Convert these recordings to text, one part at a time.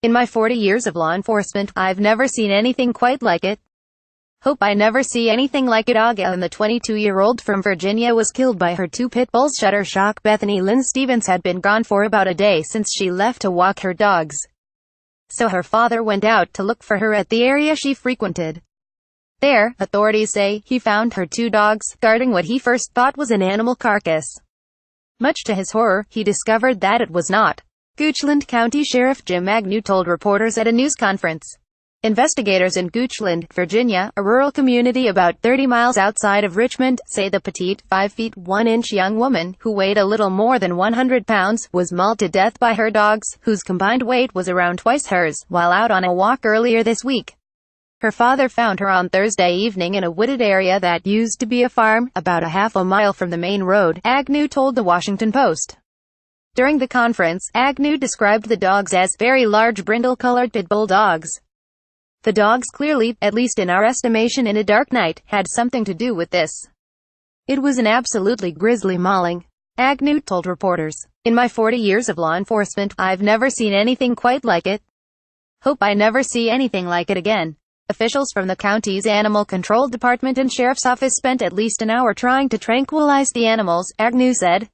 In my 40 years of law enforcement, I've never seen anything quite like it. Hope I never see anything like it. And the 22-year-old from Virginia was killed by her two pit bulls. Shutterstock Bethany Lynn Stephens had been gone for about a day since she left to walk her dogs. So her father went out to look for her at the area she frequented. There, authorities say, he found her two dogs, guarding what he first thought was an animal carcass. Much to his horror, he discovered that it was not. Gooch County Sheriff Jim Agnew told reporters at a news conference. Investigators in Gooch, Virginia, a rural community about 30 miles outside of Richmond, say the petite, 5 feet 1 inch young woman, who weighed a little more than 100 pounds, was mauled to death by her dogs, whose combined weight was around twice hers, while out on a walk earlier this week. Her father found her on Thursday evening in a wooded area that used to be a farm, about a half a mile from the main road, Agnew told the Washington Post. During the conference, Agnew described the dogs as very large brindle-colored pit bull dogs. The dogs clearly, at least in our estimation in a dark night, had something to do with this. It was an absolutely grisly mauling, Agnew told reporters. In my 40 years of law enforcement, I've never seen anything quite like it. Hope I never see anything like it again. Officials from the county's Animal Control Department and Sheriff's Office spent at least an hour trying to tranquilize the animals, Agnew said.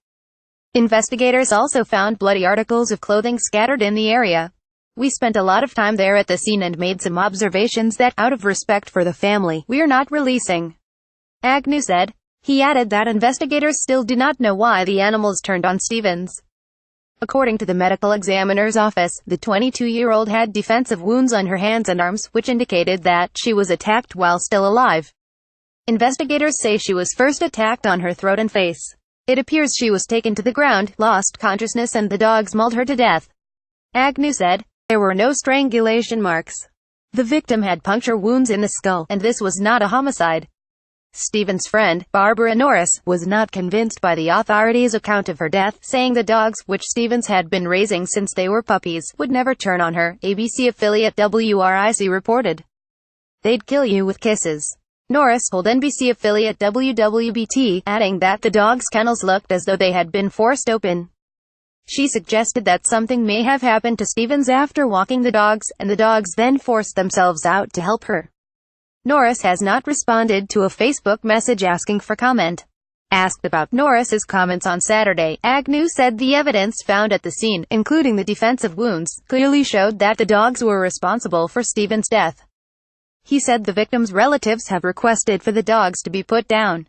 Investigators also found bloody articles of clothing scattered in the area. We spent a lot of time there at the scene and made some observations that, out of respect for the family, we're not releasing, Agnew said. He added that investigators still do not know why the animals turned on Stephens. According to the medical examiner's office, the 22-year-old had defensive wounds on her hands and arms, which indicated that she was attacked while still alive. Investigators say she was first attacked on her throat and face. It appears she was taken to the ground, lost consciousness, and the dogs mauled her to death, Agnew said. There were no strangulation marks. The victim had puncture wounds in the skull, and this was not a homicide. Stephens' friend, Barbara Norris, was not convinced by the authorities' account of her death, saying the dogs, which Stephens had been raising since they were puppies, would never turn on her, ABC affiliate WRIC reported. They'd kill you with kisses, Norris told NBC affiliate WWBT, adding that the dogs' kennels looked as though they had been forced open. She suggested that something may have happened to Stephens after walking the dogs, and the dogs then forced themselves out to help her. Norris has not responded to a Facebook message asking for comment. Asked about Norris's comments on Saturday, Agnew said the evidence found at the scene, including the defensive wounds, clearly showed that the dogs were responsible for Stephens' death. He said the victim's relatives have requested for the dogs to be put down.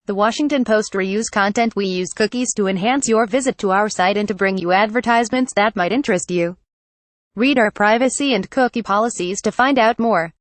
The Washington Post reuse content. We use cookies to enhance your visit to our site and to bring you advertisements that might interest you. Read our privacy and cookie policies to find out more.